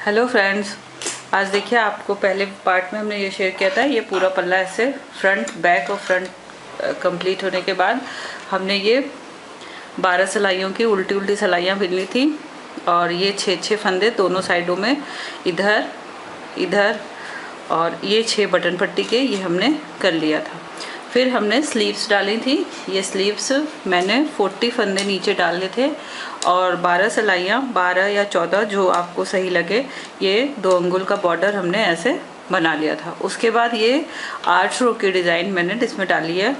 Hello friends, आज देखिए आपको पहले पार्ट में हमने ये शेयर किया था। ये पूरा पल्ला ऐसे फ्रंट बैक और फ्रंट कंप्लीट होने के बाद हमने ये 12 सिलाइयों की उल्टी उल्टी सिलाइयाँ बिननी थी और ये 6 फंदे दोनों साइडों में, इधर इधर और ये 6 बटन पट्टी के ये हमने कर लिया था। फिर हमने स्लीव्स डाली थी। ये स्लीव्स मैंने 40 फंदे नीचे डाले थे और 12 सिलाइयाँ, 12 या 14 जो आपको सही लगे, ये 2 अंगुल का बॉर्डर हमने ऐसे बना लिया था। उसके बाद ये 8 रो की डिज़ाइन मैंने इसमें डाली है।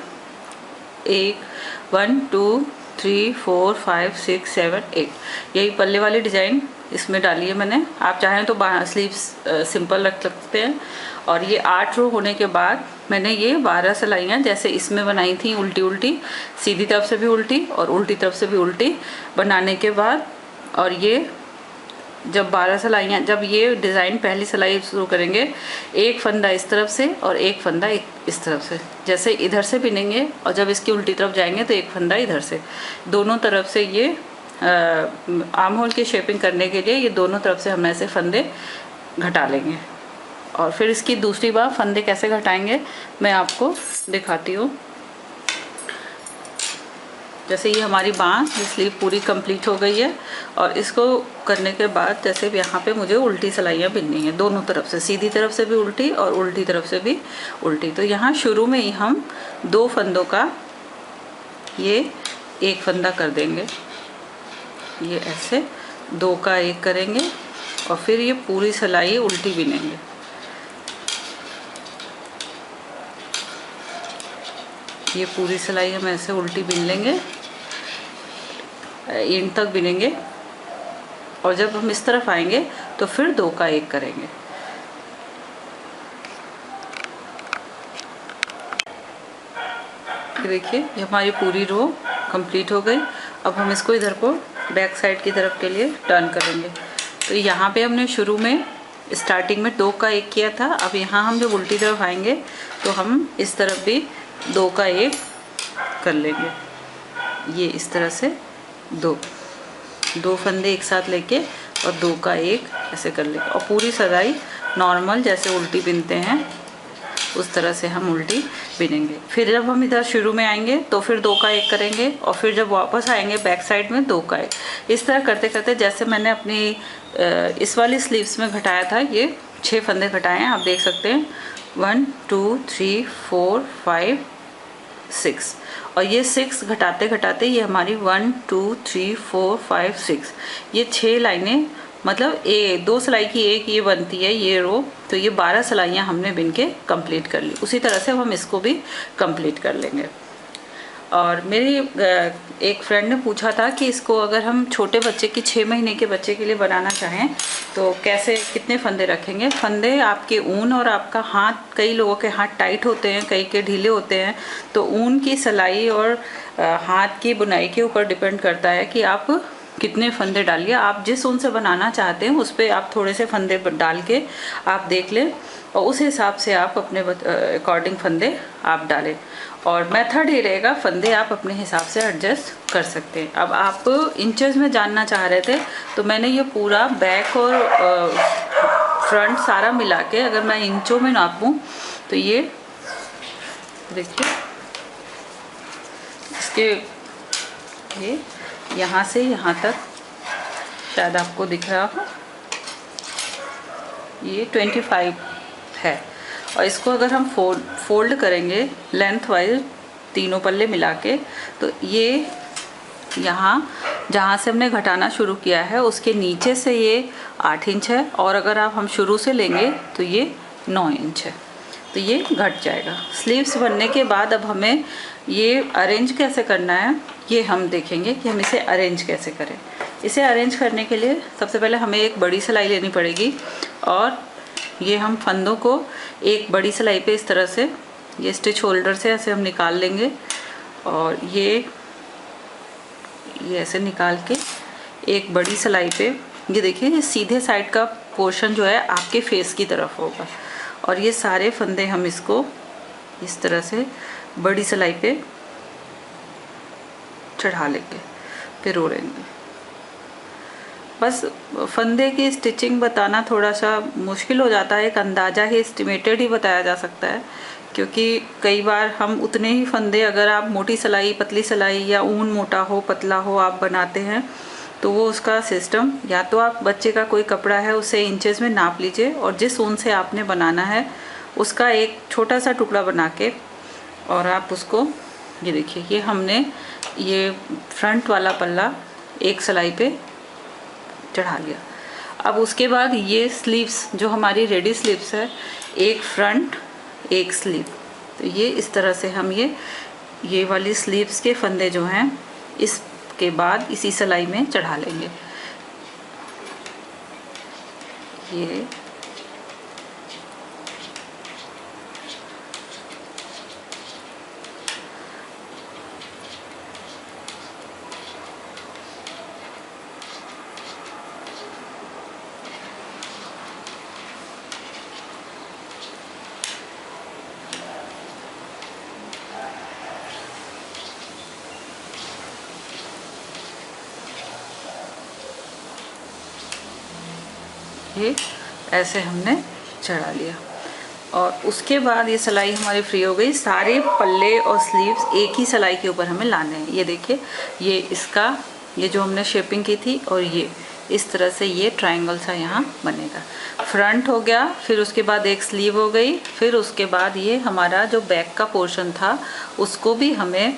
1 2 3 4 5 6 7 8 यही पल्ले वाली डिज़ाइन इसमें डाली है मैंने। आप चाहें तो स्लीव्स सिंपल रख सकते हैं। और ये 8 रो होने के बाद मैंने ये 12 सिलाइयाँ जैसे इसमें बनाई थी, उल्टी उल्टी, सीधी तरफ से भी उल्टी और उल्टी तरफ से भी उल्टी बनाने के बाद, और ये जब 12 सिलाइयाँ, जब ये डिज़ाइन पहली सिलाई शुरू करेंगे, एक फंदा इस तरफ से और एक फंदा इस तरफ से, जैसे इधर से बिनेंगे, और जब इसकी उल्टी तरफ जाएंगे तो एक फंदा इधर से। दोनों तरफ से ये आर्म होल की शेपिंग करने के लिए ये दोनों तरफ से हम ऐसे फंदे घटा लेंगे। और फिर इसकी दूसरी बार फंदे कैसे घटाएंगे मैं आपको दिखाती हूँ। जैसे ये हमारी बाँह, ये स्लीव पूरी कंप्लीट हो गई है और इसको करने के बाद जैसे यहाँ पे मुझे उल्टी सिलाइयाँ बिननी है दोनों तरफ से, सीधी तरफ से भी उल्टी और उल्टी तरफ से भी उल्टी। तो यहाँ शुरू में ही हम 2 फंदों का ये एक फंदा कर देंगे, ये ऐसे 2 का एक करेंगे और फिर ये पूरी सिलाई उल्टी बिनेंगे। ये पूरी सिलाई हम ऐसे उल्टी बिन लेंगे, एंड तक बिनेंगे, और जब हम इस तरफ आएंगे तो फिर 2 का एक करेंगे। देखिए ये हमारी पूरी रो कंप्लीट हो गई। अब हम इसको इधर को बैक साइड की तरफ के लिए टर्न करेंगे। तो यहाँ पे हमने शुरू में स्टार्टिंग में 2 का एक किया था। अब यहाँ हम जब उल्टी तरफ आएंगे तो हम इस तरफ भी 2 का एक कर लेंगे। ये इस तरह से 2 फंदे एक साथ लेके और 2 का एक ऐसे कर लेंगे, और पूरी सिलाई नॉर्मल जैसे उल्टी बिनते हैं उस तरह से हम उल्टी बिनेंगे। फिर जब हम इधर शुरू में आएंगे तो फिर 2 का एक करेंगे, और फिर जब वापस आएंगे बैक साइड में 2 का एक। इस तरह करते करते जैसे मैंने अपनी इस वाली स्लीव्स में घटाया था, ये 6 फंदे घटाए हैं, आप देख सकते हैं 1 2 3 4 5 6, और ये 6 घटाते घटाते ये हमारी 1 2 3 4 5 6, ये 6 लाइनें, मतलब 2 सिलाई की एक ये बनती है ये रो। तो ये 12 सिलाइयाँ हमने बिन के कंप्लीट कर ली। उसी तरह से हम इसको भी कंप्लीट कर लेंगे। और मेरी एक फ्रेंड ने पूछा था कि इसको अगर हम छोटे बच्चे की 6 महीने के बच्चे के लिए बनाना चाहें तो कैसे, कितने फंदे रखेंगे। फंदे आपके ऊन और आपका हाथ, कई लोगों के हाथ टाइट होते हैं, कई के ढीले होते हैं, तो ऊन की सिलाई और हाथ की बुनाई के ऊपर डिपेंड करता है कि आप कितने फंदे डालिए। आप जिस ऊन से बनाना चाहते हैं उस पर आप थोड़े से फंदे डाल के आप देख लें, और उस हिसाब से आप अपने अकॉर्डिंग फंदे आप डालें। और मेथड ये रहेगा, फंदे आप अपने हिसाब से एडजस्ट कर सकते हैं। अब आप इंचेस में जानना चाह रहे थे तो मैंने ये पूरा बैक और फ्रंट सारा मिला के अगर मैं इंचों में नापूं तो ये देखिए, इसके ये यहाँ से यहाँ तक शायद आपको दिख रहा हो, ये 25 है। और इसको अगर हम फोल्ड करेंगे लेंथ वाइज तीनों पल्ले मिला के, तो ये यहाँ जहाँ से हमने घटाना शुरू किया है उसके नीचे से ये 8 इंच है, और अगर हम शुरू से लेंगे तो ये 9 इंच है, तो ये घट जाएगा। स्लीव्स बनने के बाद अब हमें ये अरेंज कैसे करना है ये हम देखेंगे कि हम इसे अरेंज कैसे करें। इसे अरेंज करने के लिए सबसे पहले हमें एक बड़ी सिलाई लेनी पड़ेगी, और ये हम फंदों को एक बड़ी सिलाई पे इस तरह से, ये स्टिच होल्डर से ऐसे हम निकाल लेंगे, और ये ऐसे निकाल के एक बड़ी सिलाई पे, ये देखिए ये सीधे साइड का पोर्शन जो है आपके फेस की तरफ होगा, और ये सारे फंदे हम इसको इस तरह से बड़ी सिलाई पे चढ़ा लेंगे, फिर ओढ़ेंगे। बस फंदे की स्टिचिंग बताना थोड़ा सा मुश्किल हो जाता है, एक अंदाज़ा ही एस्टिमेटेड ही बताया जा सकता है, क्योंकि कई बार हम उतने ही फंदे, अगर आप मोटी सिलाई, पतली सिलाई या ऊन मोटा हो पतला हो आप बनाते हैं तो वो उसका सिस्टम, या तो आप बच्चे का कोई कपड़ा है उसे इंचेस में नाप लीजिए और जिस ऊन से आपने बनाना है उसका एक छोटा सा टुकड़ा बना के और आप उसको, ये देखिए ये हमने ये फ्रंट वाला पल्ला एक सिलाई पे चढ़ा लिया। अब उसके बाद ये स्लीव्स जो हमारी रेडी स्लीव्स है, एक फ्रंट एक स्लीव, तो ये इस तरह से हम ये वाली स्लीव्स के फंदे जो हैं इसके बाद इसी सिलाई में चढ़ा लेंगे। ये ऐसे हमने चढ़ा लिया और उसके बाद ये सिलाई हमारी फ्री हो गई। सारे पल्ले और स्लीव्स एक ही सिलाई के ऊपर हमें लाने हैं। ये देखिए ये इसका, ये जो हमने शेपिंग की थी और ये इस तरह से ये ट्रायंगल सा यहाँ बनेगा। फ्रंट हो गया, फिर उसके बाद एक स्लीव हो गई, फिर उसके बाद ये हमारा जो बैक का पोर्शन था उसको भी हमें,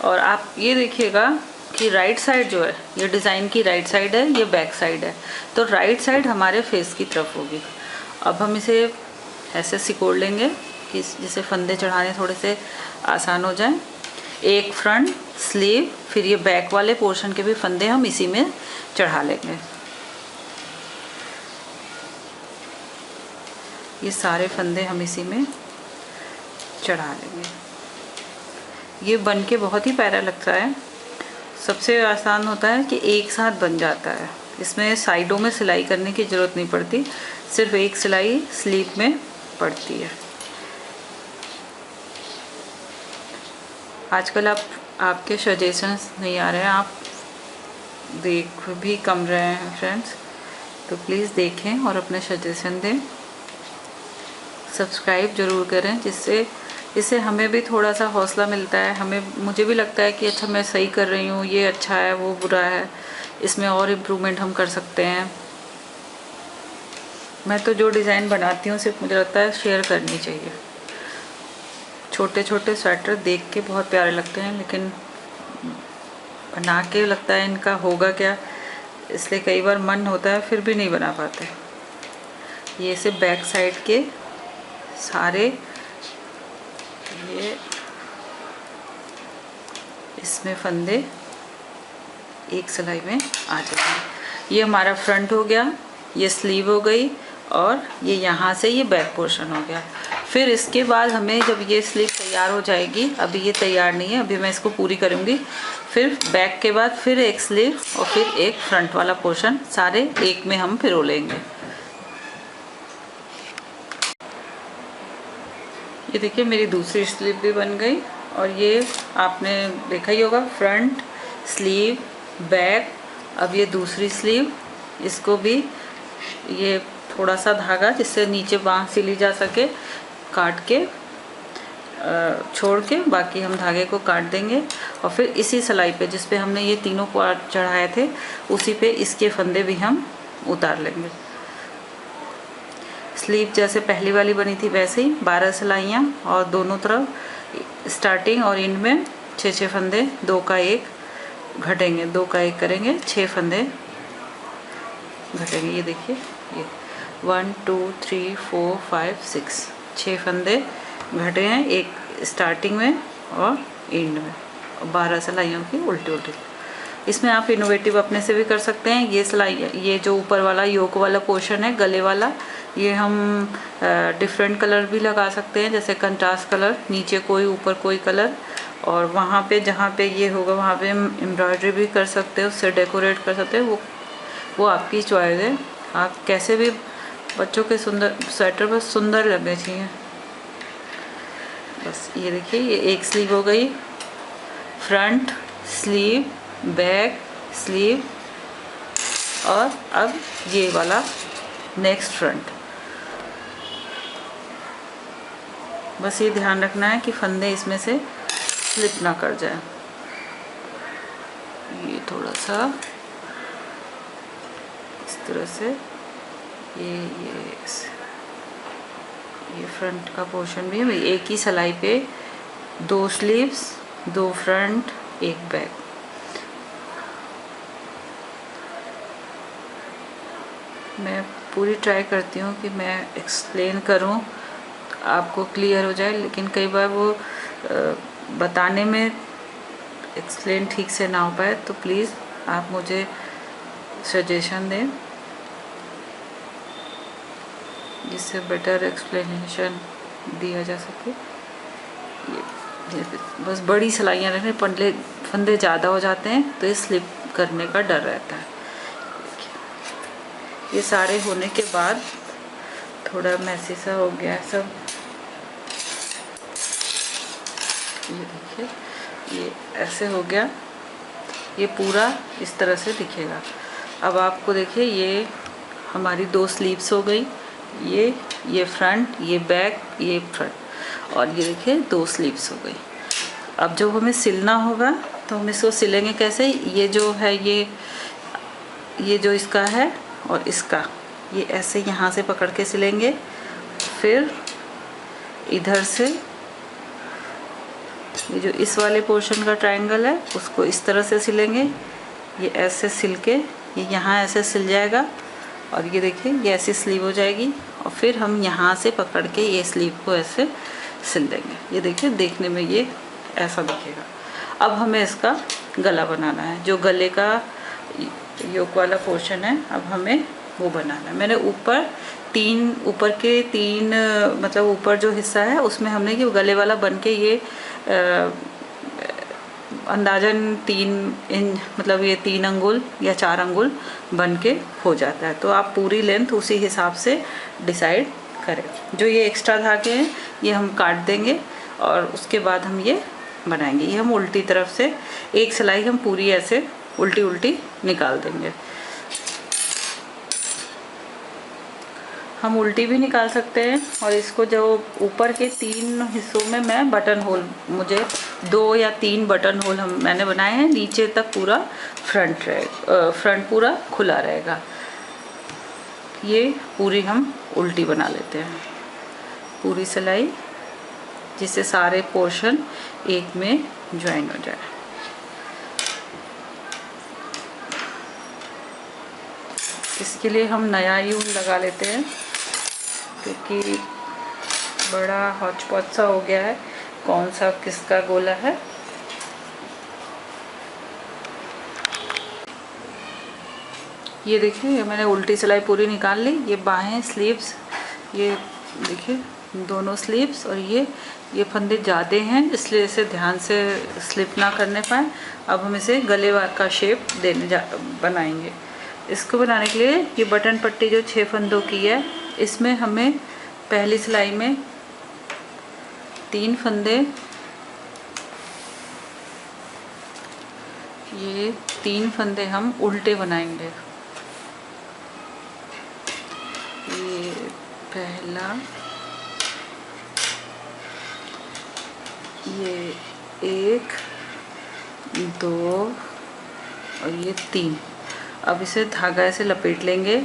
और आप ये देखिएगा कि राइट साइड जो है ये डिज़ाइन की राइट साइड है, ये बैक साइड है, तो राइट साइड हमारे फेस की तरफ होगी। अब हम इसे ऐसे सिकोड़ लेंगे कि जिससे फंदे चढ़ाने थोड़े से आसान हो जाएं। एक फ्रंट स्लीव, फिर ये बैक वाले पोर्शन के भी फंदे हम इसी में चढ़ा लेंगे। ये सारे फंदे हम इसी में चढ़ा लेंगे। ये बन के बहुत ही प्यारा लगता है। सबसे आसान होता है कि एक साथ बन जाता है, इसमें साइडों में सिलाई करने की ज़रूरत नहीं पड़ती, सिर्फ एक सिलाई स्लीव में पड़ती है। आजकल आपके सजेशंस नहीं आ रहे हैं, आप देख भी कम रहे हैं फ्रेंड्स, तो प्लीज़ देखें और अपने सजेशन दें। सब्सक्राइब ज़रूर करें, इससे हमें भी थोड़ा सा हौसला मिलता है, मुझे भी लगता है कि अच्छा मैं सही कर रही हूँ, ये अच्छा है वो बुरा है, इसमें और इम्प्रूवमेंट हम कर सकते हैं। मैं तो जो डिज़ाइन बनाती हूँ सिर्फ मुझे लगता है शेयर करनी चाहिए। छोटे छोटे स्वेटर देख के बहुत प्यारे लगते हैं, लेकिन बना के लगता है इनका होगा क्या, इसलिए कई बार मन होता है फिर भी नहीं बना पाते। ये से बैक साइड के सारे ये इसमें फंदे एक सिलाई में आ जाएंगे। ये हमारा फ्रंट हो गया, ये स्लीव हो गई और ये यहाँ से ये बैक पोर्शन हो गया। फिर इसके बाद हमें जब ये स्लीव तैयार हो जाएगी, अभी ये तैयार नहीं है, अभी मैं इसको पूरी करूँगी, फिर बैक के बाद फिर एक स्लीव और फिर एक फ्रंट वाला पोर्शन सारे एक में हम पिरो लेंगे। ये देखिए मेरी दूसरी स्लीव भी बन गई और ये आपने देखा ही होगा, फ्रंट स्लीव बैक। अब ये दूसरी स्लीव, इसको भी ये थोड़ा सा धागा जिससे नीचे बाँह सिली जा सके काट के छोड़ के बाकी हम धागे को काट देंगे और फिर इसी सिलाई पे जिस पे हमने ये तीनों पार्ट चढ़ाए थे उसी पे इसके फंदे भी हम उतार लेंगे। स्लीव जैसे पहली वाली बनी थी वैसे ही 12 सिलाइयाँ और दोनों तरफ स्टार्टिंग और एंड में 6-6 फंदे, 2 का 1 घटेंगे, 2 का 1 करेंगे, 6 फंदे घटेंगे। ये देखिए ये 1 2 3 4 5 6 6 फंदे घटे हैं एक स्टार्टिंग में और एंड में, 12 सिलाइयों की उल्टी उल्टी। इसमें आप इनोवेटिव अपने से भी कर सकते हैं। ये सिलाई, ये जो ऊपर वाला योक वाला पोर्शन है गले वाला, ये हम डिफरेंट कलर भी लगा सकते हैं, जैसे कंट्रास्ट कलर, नीचे कोई ऊपर कोई कलर, और वहाँ पे जहाँ पे ये होगा वहाँ पे हम एम्ब्रॉयडरी भी कर सकते हैं, उससे डेकोरेट कर सकते हैं। वो आपकी चॉइस है, आप कैसे भी बच्चों के सुंदर स्वेटर बस सुंदर लगने चाहिए। बस ये देखिए ये एक स्लीव हो गई, फ्रंट स्लीव बैक स्लीव और अब ये वाला नेक्स्ट फ्रंट। बस ये ध्यान रखना है कि फंदे इसमें से स्लिप ना कर जाए। ये थोड़ा सा इस तरह से ये फ्रंट का पोर्शन भी है। एक ही सिलाई पे 2 स्लीव्स, 2 फ्रंट, 1 बैक। मैं पूरी ट्राई करती हूँ कि मैं एक्सप्लेन करूँ आपको क्लियर हो जाए, लेकिन कई बार वो बताने में एक्सप्लेन ठीक से ना हो पाए, तो प्लीज़ आप मुझे सजेशन दें जिससे बेटर एक्सप्लेनेशन दिया जा सके। ये बस बड़ी सिलाइयाँ रखने, फंदे ज़्यादा हो जाते हैं तो ये स्लिप करने का डर रहता है। ये सारे होने के बाद थोड़ा मैसी सा हो गया है सब। ये देखिए, ये ऐसे हो गया, ये पूरा इस तरह से दिखेगा। अब आपको देखिए, ये हमारी 2 स्लीव्स हो गई, ये फ्रंट, ये बैक, ये फ्रंट, और ये देखिए 2 स्लीव्स हो गई। अब जब हमें सिलना होगा तो हम इसको सिलेंगे कैसे? ये जो है ये जो इसका है और इसका, ये ऐसे यहाँ से पकड़ के सिलेंगे, फिर इधर से ये जो इस वाले पोर्शन का ट्रायंगल है उसको इस तरह से सिलेंगे। ये ऐसे सिल के ये यहाँ ऐसे सिल जाएगा, और ये देखिए ये ऐसी स्लीव हो जाएगी, और फिर हम यहाँ से पकड़ के ये स्लीव को ऐसे सिल देंगे। ये देखिए, देखने में ये ऐसा दिखेगा। अब हमें इसका गला बनाना है। जो गले का योक वाला पोर्शन है, अब हमें वो बनाना है। मैंने ऊपर के तीन मतलब ऊपर जो हिस्सा है उसमें हमने ये गले वाला बन के ये अंदाजन 3 इंच, मतलब ये 3 अंगुल या 4 अंगुल बन के हो जाता है। तो आप पूरी लेंथ उसी हिसाब से डिसाइड करें। जो ये एक्स्ट्रा धागे हैं ये हम काट देंगे, और उसके बाद हम ये बनाएंगे। ये हम उल्टी तरफ से एक सिलाई हम पूरी ऐसे उल्टी उल्टी निकाल देंगे। हम उल्टी भी निकाल सकते हैं, और इसको जो ऊपर के 3 हिस्सों में मैं बटन होल, मुझे 2 या 3 बटन होल मैंने बनाए हैं। नीचे तक पूरा फ्रंट पूरा खुला रहेगा। ये पूरी हम उल्टी बना लेते हैं, पूरी सिलाई, जिससे सारे पोर्शन एक में ज्वाइन हो जाए। इसके लिए हम नया यूं लगा लेते हैं, क्योंकि बड़ा हौच पौच सा हो गया है कौन सा किसका गोला है। ये देखिए, मैंने उल्टी सिलाई पूरी निकाल ली। ये बाहें स्लीव्स, ये देखिए दोनों स्लीव्स, और ये फंदे ज़्यादा हैं इसलिए इसे ध्यान से स्लिप ना करने पाए। अब हम इसे गले का शेप बनाएंगे। इसको बनाने के लिए ये बटन पट्टी जो 6 फंदों की है, इसमें हमें पहली सिलाई में 3 फंदे, ये 3 फंदे हम उल्टे बनाएंगे। ये पहला, ये 1, 2 और ये 3। अब इसे धागा ऐसे लपेट लेंगे,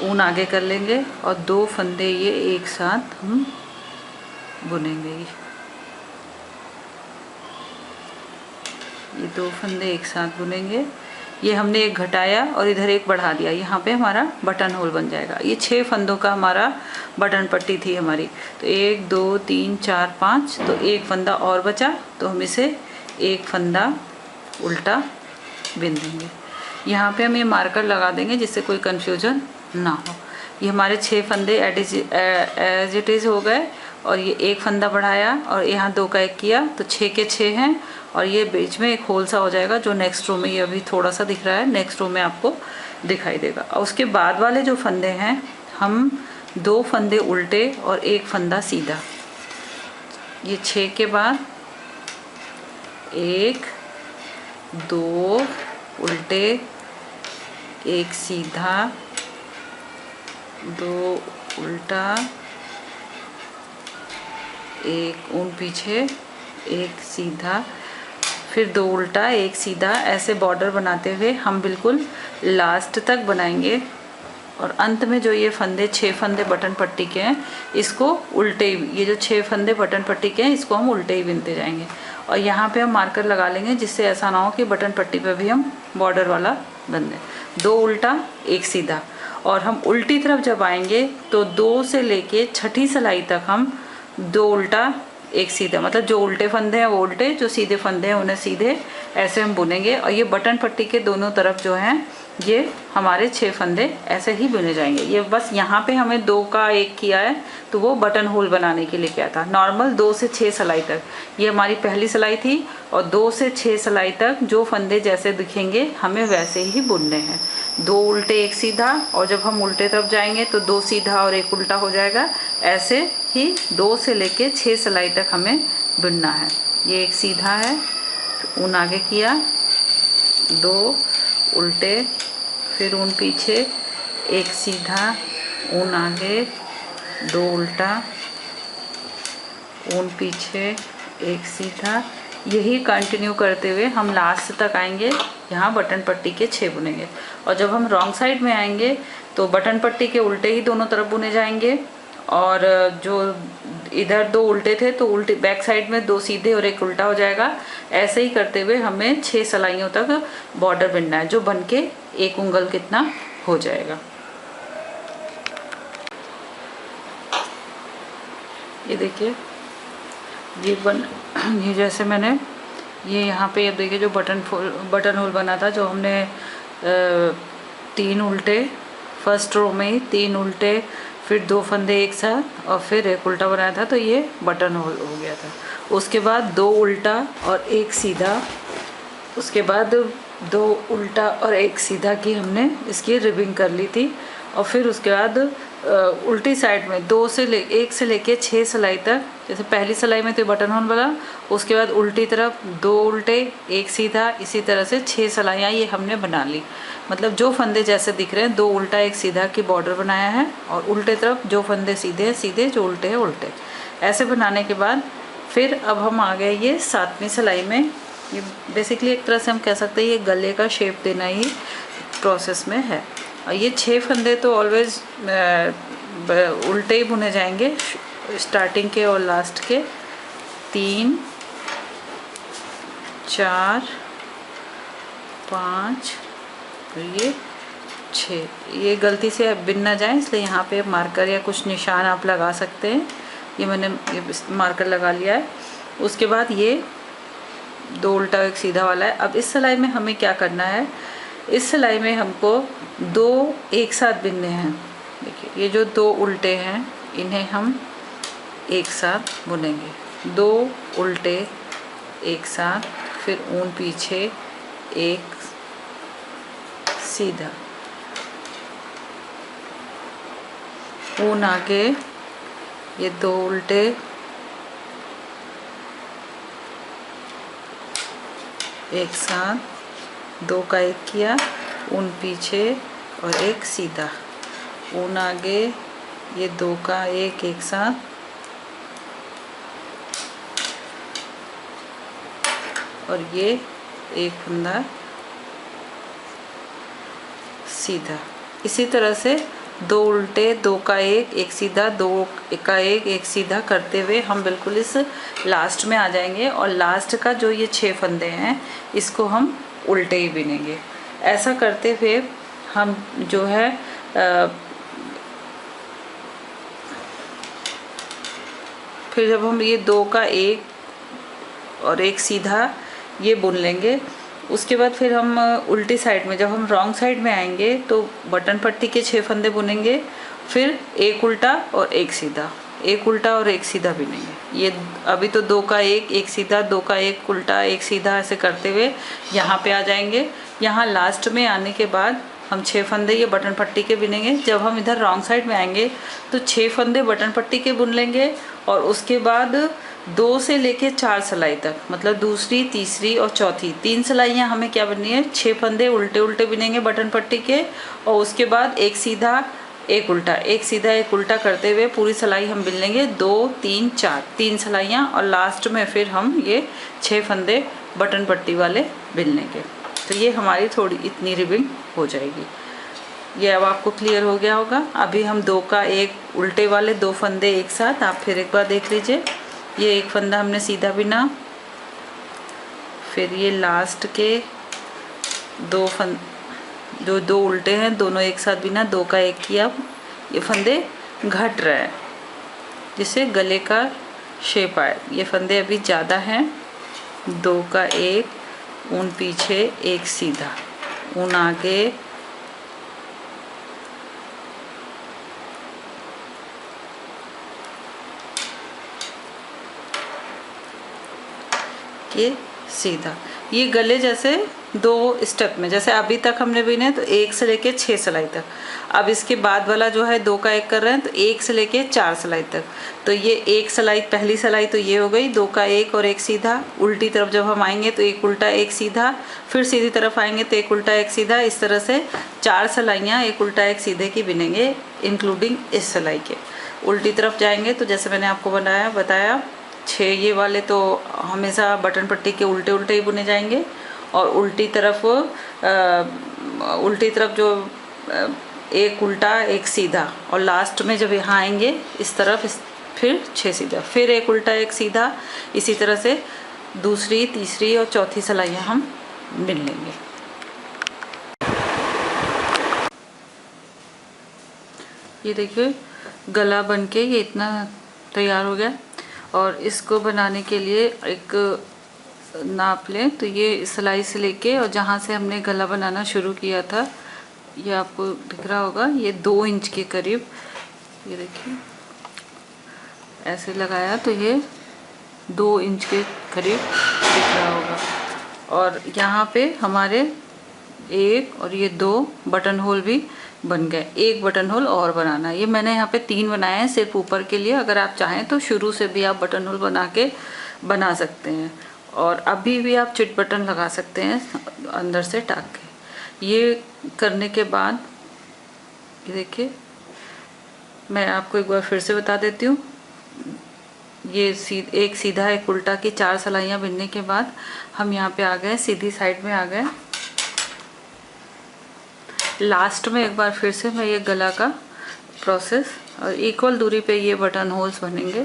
ऊन आगे कर लेंगे, और 2 फंदे ये एक साथ हम बुनेंगे। ये 2 फंदे एक साथ बुनेंगे। ये हमने एक घटाया और इधर एक बढ़ा दिया, यहाँ पे हमारा बटन होल बन जाएगा। ये 6 फंदों का हमारा बटन पट्टी थी हमारी। तो 1 2 3 4 5, तो एक फंदा और बचा, तो हम इसे एक फंदा उल्टा बिन देंगे। यहाँ पे हम ये मार्कर लगा देंगे जिससे कोई कन्फ्यूजन ना हो। ये हमारे 6 फंदे एज इट इज़ हो गए, और ये एक फंदा बढ़ाया और यहाँ 2 का 1 किया, तो 6 के 6 हैं। और ये बीच में एक होल सा हो जाएगा जो नेक्स्ट रो में, ये अभी थोड़ा सा दिख रहा है, नेक्स्ट रो में आपको दिखाई देगा। और उसके बाद वाले जो फंदे हैं, हम 2 फंदे उल्टे और 1 फंदा सीधा। ये 6 के बाद 1 2 उल्टे, एक सीधा, 2 उल्टा, एक ऊन पीछे, एक सीधा, फिर 2 उल्टा, एक सीधा, ऐसे बॉर्डर बनाते हुए हम बिल्कुल लास्ट तक बनाएंगे। और अंत में जो ये फंदे 6 फंदे बटन पट्टी के हैं, इसको उल्टे, ये जो 6 फंदे बटन पट्टी के हैं इसको हम उल्टे ही बिनते जाएंगे। और यहाँ पे हम मार्कर लगा लेंगे जिससे ऐसा ना हो कि बटन पट्टी पे भी हम बॉर्डर वाला बन दें। 2 उल्टा, एक सीधा, और हम उल्टी तरफ जब आएंगे तो 2 से लेके छठी सिलाई तक हम 2 उल्टा, एक सीधा, मतलब जो उल्टे फंदे हैं वो उल्टे, जो सीधे फंदे हैं उन्हें सीधे, ऐसे हम बुनेंगे। और ये बटन पट्टी के दोनों तरफ जो हैं ये हमारे 6 फंदे ऐसे ही बुने जाएंगे। ये बस यहाँ पे हमें 2 का 1 किया है तो वो बटन होल बनाने के लिए किया था। नॉर्मल 2 से 6 सिलाई तक ये हमारी पहली सिलाई थी, और 2 से 6 सिलाई तक जो फंदे जैसे दिखेंगे हमें वैसे ही बुनने हैं। 2 उल्टे, एक सीधा, और जब हम उल्टे तरफ जाएंगे तो 2 सीधा और 1 उल्टा हो जाएगा। ऐसे ही 2 से लेके 6 सिलाई तक हमें बुनना है। ये एक सीधा है, ऊन आगे किया, 2 उल्टे, फिर ऊन पीछे, एक सीधा, ऊन आगे, 2 उल्टा, ऊन पीछे, एक सीधा। यही कंटिन्यू करते हुए हम लास्ट तक आएंगे। यहाँ बटन पट्टी के 6 बुनेंगे। और जब हम रॉन्ग साइड में आएंगे तो बटन पट्टी के उल्टे ही दोनों तरफ बुने जाएंगे। और जो इधर 2 उल्टे थे तो उल्टे बैक साइड में 2 सीधे और 1 उल्टा हो जाएगा। ऐसे ही करते हुए हमें 6 सिलाइयों तक बॉर्डर बनना है, जो बन के 1 उंगल कितना हो जाएगा। ये देखिए, ये जैसे मैंने ये यहाँ पे, अब देखिए जो बटन होल बना था, जो हमने 3 उल्टे, फर्स्ट रो में ही 3 उल्टे, फिर 2 फंदे एक साथ और फिर 1 उल्टा बनाया था, तो ये बटन होल हो गया था। उसके बाद 2 उल्टा और 1 सीधा, उसके बाद 2 उल्टा और 1 सीधा की हमने इसकी रिबिंग कर ली थी। और फिर उसके बाद उल्टी साइड में 1 से लेके 6 सिलाई तक, जैसे पहली सिलाई में तो बटन होल बना, उसके बाद उल्टी तरफ 2 उल्टे, 1 सीधा, इसी तरह से 6 सिलाइयाँ ये हमने बना ली। मतलब जो फंदे जैसे दिख रहे हैं, 2 उल्टा 1 सीधा की बॉर्डर बनाया है, और उल्टे तरफ जो फंदे सीधे हैं सीधे, जो उल्टे हैं उल्टे। ऐसे बनाने के बाद फिर अब हम आ गए ये 7वीं सिलाई में। ये बेसिकली एक तरह से हम कह सकते हैं ये गले का शेप देना ही प्रोसेस में है। और ये 6 फंदे तो ऑलवेज उल्टे ही बुने जाएंगे, स्टार्टिंग के और लास्ट के। 3 4 5 और ये 6। ये गलती से अब बिन ना जाए इसलिए यहाँ पे मार्कर या कुछ निशान आप लगा सकते हैं। ये मैंने ये मार्कर लगा लिया है। उसके बाद ये 2 उल्टा 1 सीधा वाला है। अब इस सिलाई में हमें क्या करना है, इस सिलाई में हमको 2 एक साथ बिनने हैं। देखिए ये जो 2 उल्टे हैं इन्हें हम एक साथ बुनेंगे। 2 उल्टे एक साथ, फिर ऊन पीछे, 1 सीधा, ऊन आगे, ये 2 उल्टे, एक साथ, 2 का 1 किया, ऊन पीछे और 1 सीधा, ऊन आगे, ये 2 का 1 एक साथ, और ये 1 फंदा सीधा। इसी तरह से 2 उल्टे, 2 का 1 एक सीधा, 2 का 1 सीधा करते हुए हम बिल्कुल इस लास्ट में आ जाएंगे। और लास्ट का जो ये 6 फंदे हैं इसको हम उल्टे ही बिनेंगे। ऐसा करते हुए हम जो है फिर जब हम ये 2 का 1 और 1 सीधा ये बुन लेंगे, उसके बाद फिर हम उल्टी साइड में, जब हम रॉन्ग साइड में आएंगे तो बटन पट्टी के 6 फंदे बुनेंगे, फिर 1 उल्टा और 1 सीधा, 1 उल्टा और 1 सीधा बिनेंगे। ये अभी तो 2 का 1 सीधा, 2 का 1 उल्टा 1 सीधा, ऐसे करते हुए यहाँ पे आ जाएंगे। यहाँ लास्ट में आने के बाद हम 6 फंदे ये बटन पट्टी के बिनेंगे। जब हम इधर रॉन्ग साइड में आएंगे तो 6 फंदे बटन पट्टी के बुन लेंगे, और उसके बाद 2 से लेके 4 सिलाई तक, मतलब दूसरी, तीसरी और चौथी 3 सिलाइयाँ हमें क्या बननी है, 6 फंदे उल्टे उल्टे बिनेंगे बटन पट्टी के, और उसके बाद एक सीधा एक उल्टा, एक सीधा एक उल्टा करते हुए पूरी सिलाई हम बिन लेंगे 2 3 4 3 सिलाइयाँ, और लास्ट में फिर हम ये 6 फंदे बटन पट्टी वाले बिन लेंगे। तो ये हमारी थोड़ी इतनी रिबिंग हो जाएगी। ये अब आपको क्लियर हो गया होगा। अभी हम 2 का एक उल्टे वाले 2 फंदे एक साथ, आप फिर एक बार देख लीजिए। ये एक फंदा हमने सीधा बिना, फिर ये लास्ट के 2 जो 2 उल्टे हैं दोनों एक साथ बिना, 2 का एक किया। ये फंदे घट रहे हैं जिससे गले का शेप आए। ये फंदे अभी ज़्यादा हैं। 2 का एक, ऊन पीछे, एक सीधा, ऊन आगे, ये सीधा। ये गले जैसे 2 स्टेप में, जैसे अभी तक हमने बिने तो 1 से लेके 6 सिलाई तक। अब इसके बाद वाला जो है 2 का 1 कर रहे हैं तो 1 से लेके 4 सिलाई तक। तो ये एक सिलाई, पहली सिलाई तो ये हो गई, 2 का 1 और एक सीधा। उल्टी तरफ जब हम आएंगे तो एक उल्टा एक सीधा, फिर सीधी तरफ आएंगे तो एक उल्टा एक सीधा। इस तरह से 4 सिलाइयाँ एक उल्टा एक सीधे की बिनेंगे, इंक्लूडिंग इस सिलाई के। उल्टी तरफ जाएंगे तो जैसे मैंने आपको बताया 6 ये वाले तो हमेशा बटन पट्टी के उल्टे उल्टे ही बुने जाएंगे, और उल्टी तरफ जो एक उल्टा एक सीधा, और लास्ट में जब यहाँ आएंगे इस तरफ फिर 6 सीधा, फिर एक उल्टा एक सीधा। इसी तरह से दूसरी, तीसरी और चौथी सिलाइयाँ हम बिन लेंगे। ये देखिए गला बन के ये इतना तैयार हो गया। और इसको बनाने के लिए एक नाप लें, तो ये सिलाई से लेके और जहाँ से हमने गला बनाना शुरू किया था, ये आपको दिख रहा होगा, ये 2 इंच के करीब, ये देखिए ऐसे लगाया तो ये 2 इंच के करीब दिख रहा होगा। और यहाँ पे हमारे 1 और ये 2 बटन होल भी बन गए। एक बटन होल और बनाना है। ये मैंने यहाँ पे 3 बनाए हैं सिर्फ ऊपर के लिए। अगर आप चाहें तो शुरू से भी आप बटन होल बना सकते हैं, और अभी भी आप चिट बटन लगा सकते हैं अंदर से टाक के। ये करने के बाद ये देखिए, मैं आपको एक बार फिर से बता देती हूँ। ये एक सीधा एक उल्टा की 4 सिलाइयाँ बिनने के बाद हम यहाँ पे आ गए, सीधी साइड में आ गए। लास्ट में एक बार फिर से मैं ये गला का प्रोसेस, और इक्वल दूरी पे ये बटन होल्स बनेंगे।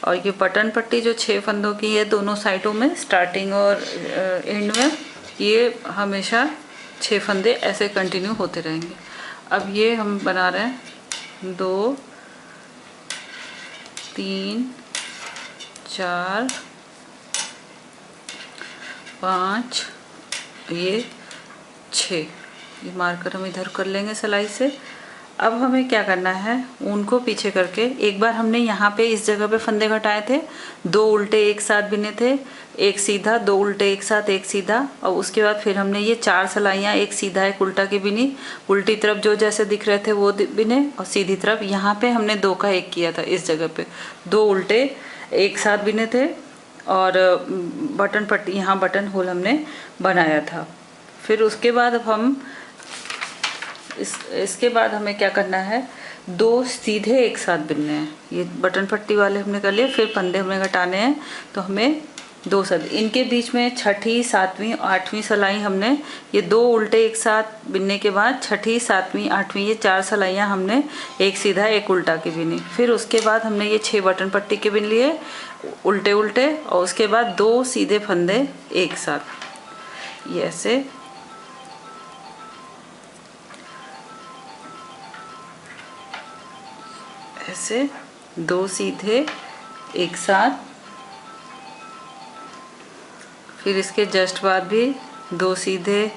और ये बटन पट्टी जो 6 फंदों की है दोनों साइडों में, स्टार्टिंग और एंड में, ये हमेशा 6 फंदे ऐसे कंटिन्यू होते रहेंगे। अब ये हम बना रहे हैं 2 3 4 5, ये 6। ये मार्कर हम इधर कर लेंगे सिलाई से। अब हमें क्या करना है, ऊन को पीछे करके एक बार हमने यहाँ पे इस जगह पे फंदे घटाए थे, 2 उल्टे एक साथ बिने थे, एक सीधा, 2 उल्टे एक साथ एक सीधा, और उसके बाद फिर हमने ये 4 सिलाइयाँ एक सीधा एक उल्टा की बिनी। उल्टी तरफ जो जैसे दिख रहे थे वो बिने, और सीधी तरफ यहाँ पे हमने 2 का 1 किया था। इस जगह पे 2 उल्टे एक साथ बिने थे, और बटन पट्टी यहाँ बटन होल हमने बनाया था। फिर उसके बाद अब हम इसके बाद हमें क्या करना है, 2 सीधे एक साथ बिनने हैं। ये बटन पट्टी वाले हमने कर लिए, फिर फंदे हमें घटाने हैं, तो हमें 2 सीधे, इनके बीच में 6ठी 7वीं 8वीं सिलाई हमने ये 2 उल्टे एक साथ बिनने के बाद 6ठी 7वीं 8वीं ये 4 सिलाइयाँ हमने एक सीधा एक उल्टा की बिनी। फिर उसके बाद हमने ये 6 बटन पट्टी के बिन लिए उल्टे उल्टे, और उसके बाद 2 सीधे फंदे एक साथ, ये ऐसे ऐसे 2 सीधे एक साथ। फिर इसके जस्ट बाद भी 2 सीधे,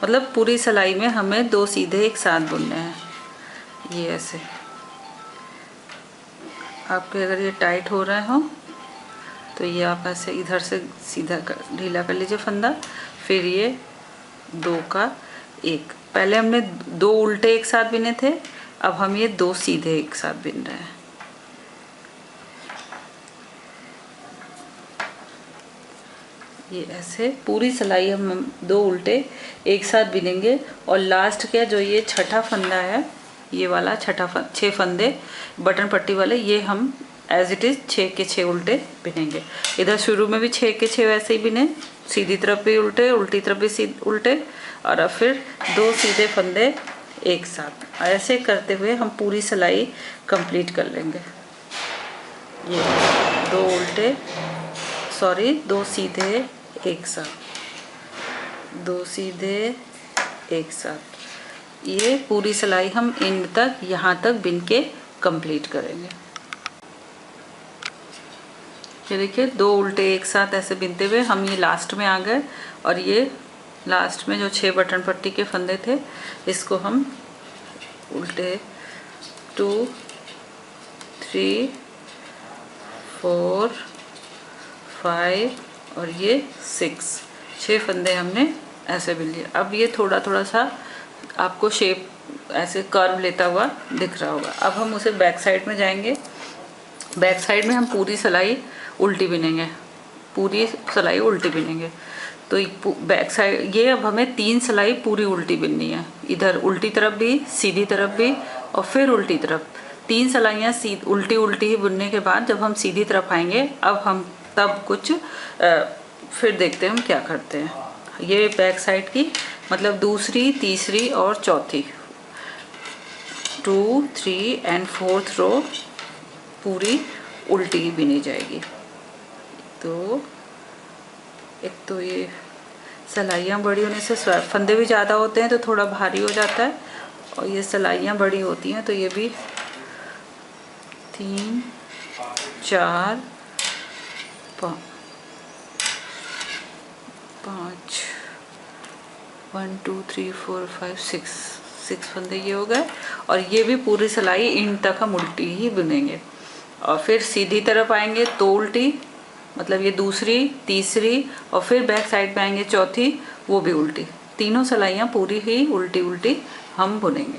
मतलब पूरी सिलाई में हमें 2 सीधे एक साथ बुनने हैं। ये ऐसे आपके अगर ये टाइट हो रहे हो तो ये आप ऐसे इधर से सीधा ढीला कर लीजिए फंदा। फिर ये 2 का 1, पहले हमने 2 उल्टे एक साथ बिने थे, अब हम ये 2 सीधे एक साथ बिन रहे हैं। ये ऐसे पूरी सिलाई हम 2 उल्टे एक साथ बिनेंगे और लास्ट का जो ये छठा फंदा है, ये वाला 6 फंदे बटन पट्टी वाले, ये हम एज इट इज़ 6 के 6 उल्टे बिनेंगे। इधर शुरू में भी 6 के 6 वैसे ही बिने, सीधी तरफ भी उल्टे, उल्टी तरफ भी उल्टे, और अब फिर 2 सीधे फंदे एक साथ। ऐसे करते हुए हम पूरी सिलाई कंप्लीट कर लेंगे। ये 2 उल्टे, सॉरी 2 सीधे एक साथ, 2 सीधे एक साथ, ये पूरी सिलाई हम एंड तक यहाँ तक बिन के कंप्लीट करेंगे। ये देखिए 2 उल्टे एक साथ ऐसे बिनते हुए हम ये लास्ट में आ गए, और ये लास्ट में जो 6 बटन पट्टी के फंदे थे इसको हम उल्टे 2 3 4 5 और ये 6 फंदे हमने ऐसे बिन लिए। अब ये थोड़ा थोड़ा सा आपको शेप ऐसे कर्व लेता हुआ दिख रहा होगा। अब हम उसे बैक साइड में जाएंगे। बैक साइड में हम पूरी सिलाई उल्टी बिनेंगे, पूरी सिलाई उल्टी बिनेंगे। तो बैक साइड ये अब हमें 3 सिलाई पूरी उल्टी बिननी है, इधर उल्टी तरफ भी, सीधी तरफ भी और फिर उल्टी तरफ। 3 सिलाइयाँ उल्टी उल्टी ही बुनने के बाद जब हम सीधी तरफ आएंगे, अब हम तब कुछ फिर देखते हैं हम क्या करते हैं। ये बैक साइड की मतलब दूसरी, तीसरी और चौथी 2 3 एंड 4th रो पूरी उल्टी ही बिनी जाएगी। तो एक तो ये सिलाइयाँ बड़ी होने से फंदे भी ज़्यादा होते हैं तो थोड़ा भारी हो जाता है, और ये सिलाइयाँ बड़ी होती हैं तो ये भी 3 4 5 1 2 3 4 5 6 फंदे ये हो गए। और ये भी पूरी सिलाई इन तक हम उल्टी ही बुनेंगे, और फिर सीधी तरफ आएंगे तो उल्टी, मतलब ये दूसरी, तीसरी, और फिर बैक साइड पे आएंगे चौथी, वो भी उल्टी। तीनों सिलाइयाँ पूरी ही उल्टी उल्टी हम बुनेंगे।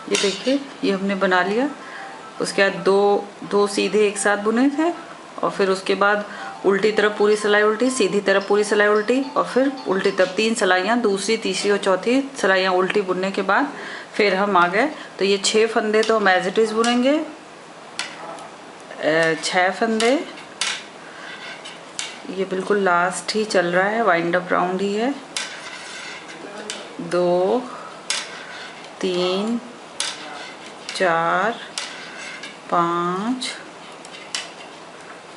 ये देखिए ये हमने बना लिया। उसके बाद दो सीधे एक साथ बुने थे, और फिर उसके बाद उल्टी तरफ पूरी सिलाई उल्टी, सीधी तरफ पूरी सिलाई उल्टी, और फिर उल्टी तरफ 3 सिलाइयाँ, दूसरी, तीसरी और चौथी सिलाइयाँ उल्टी बुनने के बाद फिर हम आ गए। तो ये 6 फंदे तो हम एज इट इज़ बुनेंगे, 6 फंदे, ये बिल्कुल लास्ट ही चल रहा है, वाइंड अप राउंड ही है। 2 3 4 5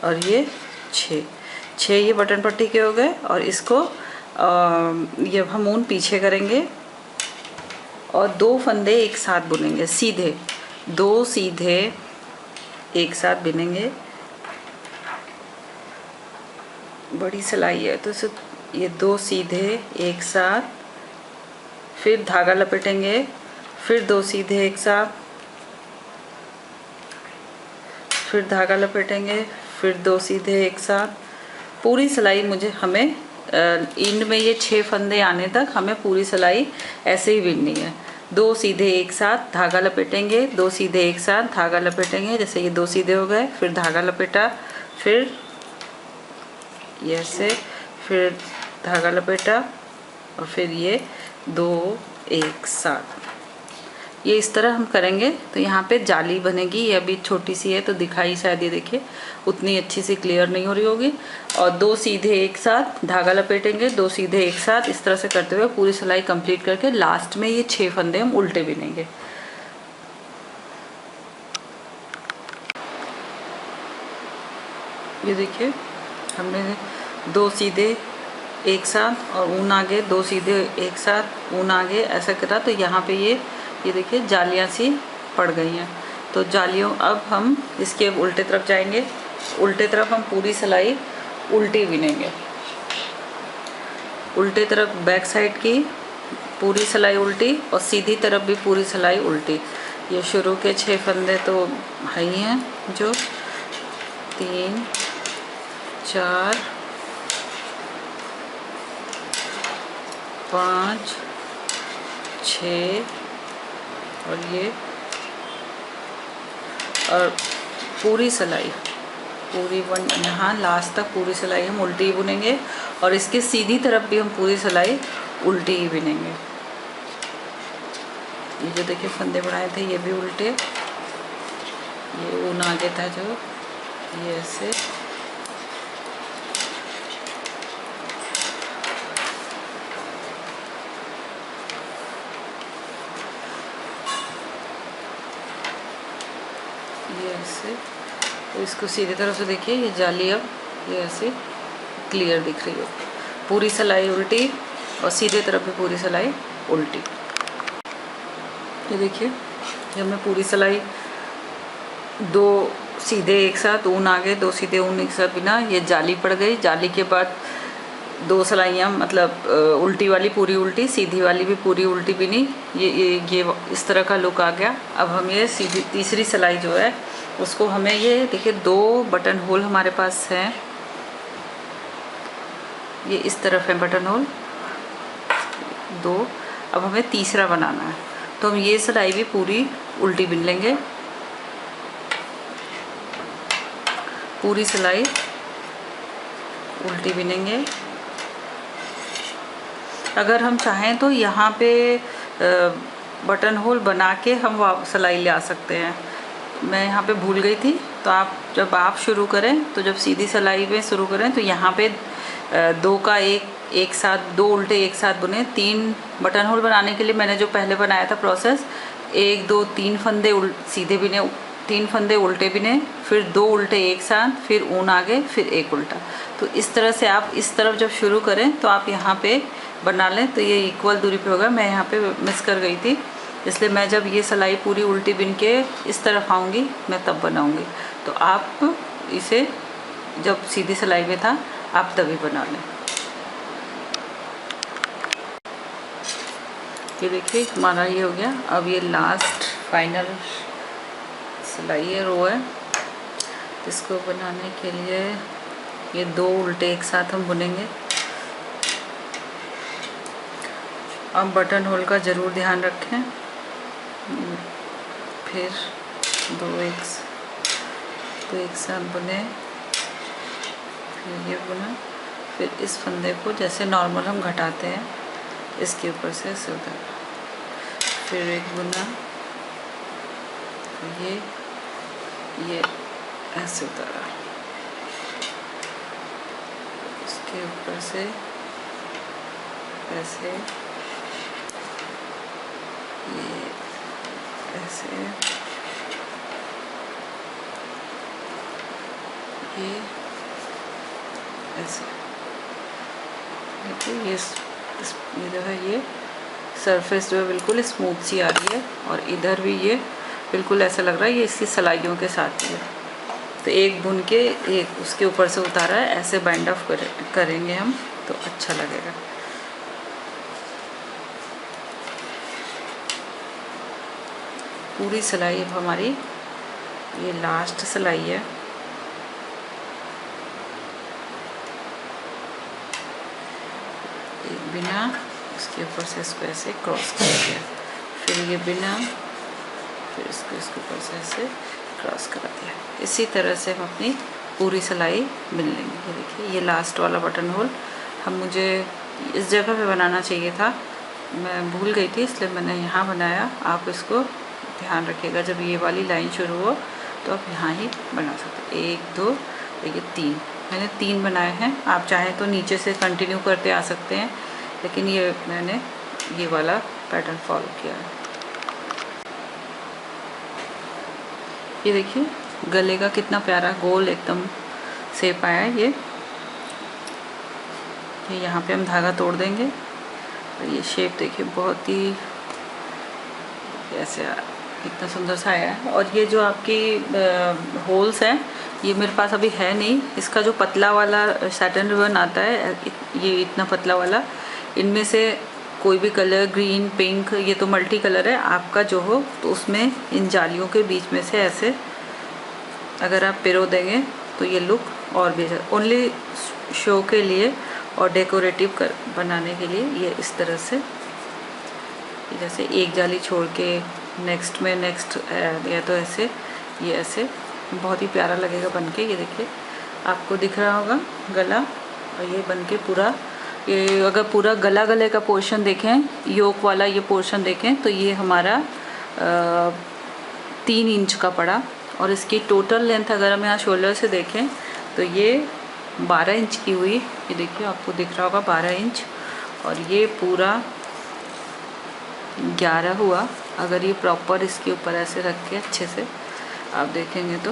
और ये 6 ये बटन पट्टी के हो गए। और इसको ये हम ऊन पीछे करेंगे और 2 फंदे एक साथ बुनेंगे सीधे, 2 सीधे एक साथ बिनेंगे। बड़ी सिलाई है तो ये 2 सीधे एक साथ, फिर धागा लपेटेंगे, फिर 2 सीधे एक साथ, फिर धागा लपेटेंगे, फिर 2 सीधे एक साथ। पूरी सिलाई हमें एंड में ये 6 फंदे आने तक हमें पूरी सिलाई ऐसे ही बिननी है। 2 सीधे एक साथ, धागा लपेटेंगे, 2 सीधे एक साथ, धागा लपेटेंगे। जैसे ये 2 सीधे हो गए, फिर धागा लपेटा, फिर ये ऐसे, फिर धागा लपेटा, और फिर ये 2 एक साथ। ये इस तरह हम करेंगे तो यहाँ पे जाली बनेगी। ये अभी छोटी सी है तो दिखाई शायद ये देखिए उतनी अच्छी सी क्लियर नहीं हो रही होगी। और 2 सीधे एक साथ, धागा लपेटेंगे, 2 सीधे एक साथ, इस तरह से करते हुए पूरी सिलाई कंप्लीट करके लास्ट में ये 6 फंदे हम उल्टे बिनेंगे। ये देखिए हमने 2 सीधे एक साथ और ऊन आगे, 2 सीधे एक साथ, ऊन आगे, ऐसा करा। तो यहाँ पे ये देखिए जालियाँ सी पड़ गई हैं। तो जालियों अब हम इसके उल्टे तरफ जाएंगे। उल्टे तरफ हम पूरी सिलाई उल्टी बिनेंगे। उल्टे तरफ बैक साइड की पूरी सिलाई उल्टी और सीधी तरफ भी पूरी सिलाई उल्टी। ये शुरू के 6 फंदे तो है ही हैं, जो 3 4 5 6 और ये, और पूरी सिलाई पूरी यहाँ लास्ट तक पूरी सिलाई हम उल्टी ही बुनेंगे और इसके सीधी तरफ भी हम पूरी सिलाई उल्टी ही बुनेंगे। ये जो देखिए फंदे बनाए थे ये भी उल्टे, ये ऊन आगे था जो, ये ऐसे ये ऐसे। तो इसको सीधी तरफ से देखिए, ये जाली अब ये ऐसे क्लियर दिख रही है। पूरी सिलाई उल्टी और सीधे तरफ भी पूरी सिलाई उल्टी। ये देखिए जब मैं पूरी सिलाई दो सीधे एक साथ ऊन आगे, दो सीधे ऊन एक साथ बिना, ये जाली पड़ गई। जाली के बाद दो सिलाइयाँ मतलब उल्टी वाली पूरी उल्टी, सीधी वाली भी पूरी उल्टी बिनी। ये इस तरह का लुक आ गया। अब हम ये सीधी तीसरी सिलाई जो है उसको हमें, ये देखिए दो बटन होल हमारे पास हैं, ये इस तरफ है बटन होल दो। अब हमें तीसरा बनाना है, तो हम ये सिलाई भी पूरी उल्टी बिन लेंगे। पूरी सिलाई उल्टी बिनेंगे। अगर हम चाहें तो यहाँ पे बटन होल बना के हम सिलाई ले आ सकते हैं। मैं यहाँ पे भूल गई थी, तो जब आप शुरू करें तो जब सीधी सिलाई में शुरू करें तो यहाँ पे दो का एक साथ, दो उल्टे एक साथ बुने। 3 बटन होल बनाने के लिए मैंने जो पहले बनाया था प्रोसेस, 1 2 3 फंदे सीधे बिने, 3 फंदे उल्टे बिने, फिर 2 उल्टे एक साथ, फिर ऊन आगे, फिर एक उल्टा। तो इस तरह से आप इस तरफ जब शुरू करें तो आप यहाँ पे बना लें तो ये इक्वल दूरी पे होगा। मैं यहाँ पे मिस कर गई थी, इसलिए मैं जब ये सिलाई पूरी उल्टी बिन के इस तरफ आऊँगी मैं तब बनाऊँगी। तो आप इसे जब सीधी सिलाई में था आप तभी बना लें। ये देखिए हमारा ये हो गया। अब ये लास्ट फाइनल सिलाई है, रो है। इसको बनाने के लिए ये 2 उल्टे एक साथ हम बुनेंगे। अब बटन होल का ज़रूर ध्यान रखें। फिर 2 एक साथ बुने, फिर ये बुना, फिर इस फंदे को जैसे नॉर्मल हम घटाते हैं इसके ऊपर से ऐसे उतारा, फिर एक बुना, ये ऐसे उतारा, इसके ऊपर से ऐसे, ये ऐसे, ये ऐसे। देखिए ये जो है ये सरफेस जो है बिल्कुल स्मूथ सी आ रही है, और इधर भी ये बिल्कुल ऐसा लग रहा है ये इसकी सिलाइयों के साथ ही है। तो एक बुन के एक उसके ऊपर से उतारा है, ऐसे बाइंड ऑफ करेंगे हम तो अच्छा लगेगा। पूरी सिलाई अब हमारी ये लास्ट सिलाई है। एक बिना, इसके ऊपर से इसको ऐसे क्रॉस कर दिया, फिर ये बिना, फिर इसको इसके ऊपर से ऐसे क्रॉस करा दिया। इसी तरह से हम अपनी पूरी सिलाई बिन लेंगे। ये देखिए ये लास्ट वाला बटन होल मुझे इस जगह पे बनाना चाहिए था, मैं भूल गई थी इसलिए मैंने यहाँ बनाया। आप इसको ध्यान रखिएगा, जब ये वाली लाइन शुरू हो तो आप यहाँ ही बना सकते हैं। 1 2 देखिए 3, मैंने 3 बनाए हैं। आप चाहें तो नीचे से कंटिन्यू करते आ सकते हैं, लेकिन ये मैंने ये वाला पैटर्न फॉलो किया है। ये देखिए गले का कितना प्यारा गोल एकदम शेप आया है। ये यहाँ पे हम धागा तोड़ देंगे और ये शेप देखिए बहुत ही ऐसे इतना सुंदर सा आया है। और ये जो आपकी होल्स हैं ये मेरे पास अभी है नहीं। इसका जो पतला वाला सैटिन रिबन आता है, ये इतना पतला वाला, इनमें से कोई भी कलर, ग्रीन, पिंक, ये तो मल्टी कलर है, आपका जो हो तो उसमें इन जालियों के बीच में से ऐसे अगर आप पिरो देंगे तो ये लुक और भी अच्छा। ओनली शो के लिए और डेकोरेटिव बनाने के लिए ये इस तरह से, जैसे एक जाली छोड़ के नेक्स्ट, या तो ऐसे, ये ऐसे बहुत ही प्यारा लगेगा बनके। ये देखिए आपको दिख रहा होगा गला, और ये बन के पूरा, ये अगर पूरा गले का पोर्शन देखें, योक वाला ये पोर्शन देखें, तो ये हमारा 3 इंच का पड़ा। और इसकी टोटल लेंथ अगर हम यहाँ शोल्डर से देखें तो ये 12 इंच की हुई। ये देखिए आपको दिख रहा होगा 12 इंच, और ये पूरा 11 हुआ। अगर ये प्रॉपर इसके ऊपर ऐसे रख के अच्छे से आप देखेंगे तो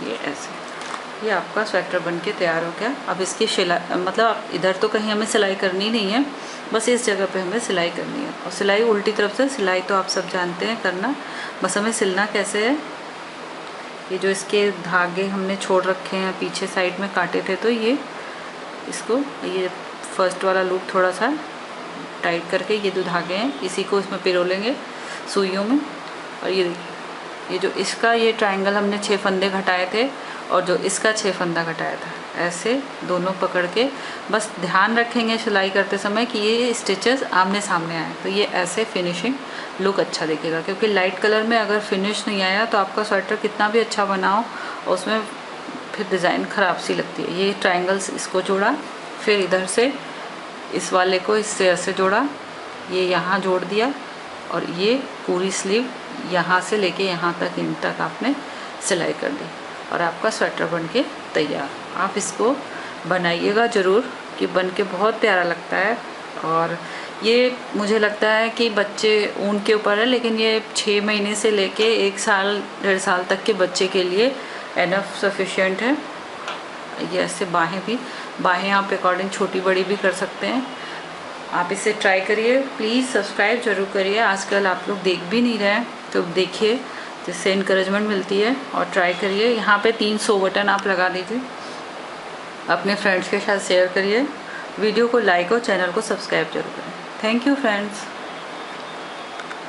ये ऐसे, ये आपका स्वेटर बन के तैयार हो गया। अब इसकी सिलाई, मतलब इधर तो कहीं हमें सिलाई करनी नहीं है, बस इस जगह पे हमें सिलाई करनी है। और सिलाई उल्टी तरफ से, सिलाई तो आप सब जानते हैं करना, बस हमें सिलना कैसे है। ये जो इसके धागे हमने छोड़ रखे हैं पीछे साइड में काटे थे, तो ये इसको, ये फर्स्ट वाला लूप थोड़ा सा टाइट करके, ये जो धागे हैं इसी को इसमें पिरो लेंगे सुइयों में। और ये देखिए, ये जो इसका ये ट्रायंगल हमने 6 फंदे घटाए थे, और जो इसका 6 फंदा घटाया था, ऐसे दोनों पकड़ के बस ध्यान रखेंगे सिलाई करते समय कि ये स्टिचेस आमने सामने आए, तो ये ऐसे फिनिशिंग लुक अच्छा दिखेगा। क्योंकि लाइट कलर में अगर फिनिश नहीं आया तो आपका स्वेटर कितना भी अच्छा बनाओ, उसमें फिर डिज़ाइन ख़राब सी लगती है। ये ट्रायंगल्स इसको जोड़ा, फिर इधर से इस वाले को इससे ऐसे जोड़ा, ये यहाँ जोड़ दिया, और ये पूरी स्लीव यहाँ से लेके यहाँ तक, इन तक आपने सिलाई कर दी, और आपका स्वेटर बन के तैयार। आप इसको बनाइएगा ज़रूर, कि बन के बहुत प्यारा लगता है। और ये मुझे लगता है कि बच्चे ऊन के ऊपर है, लेकिन ये 6 महीने से लेके 1 साल 1.5 साल तक के बच्चे के लिए एनफ सफिशिएंट है। ये ऐसे बाहें आप अकॉर्डिंग छोटी बड़ी भी कर सकते हैं। आप इसे ट्राई करिए, प्लीज़ सब्सक्राइब जरूर करिए। आजकल आप लोग देख भी नहीं रहे हैं, तो देखिए, जिससे इनकरेजमेंट मिलती है। और ट्राई करिए। यहाँ पे 300 बटन आप लगा दीजिए, अपने फ्रेंड्स के साथ शेयर करिए, वीडियो को लाइक और चैनल को सब्सक्राइब जरूर करें। Thank you friends.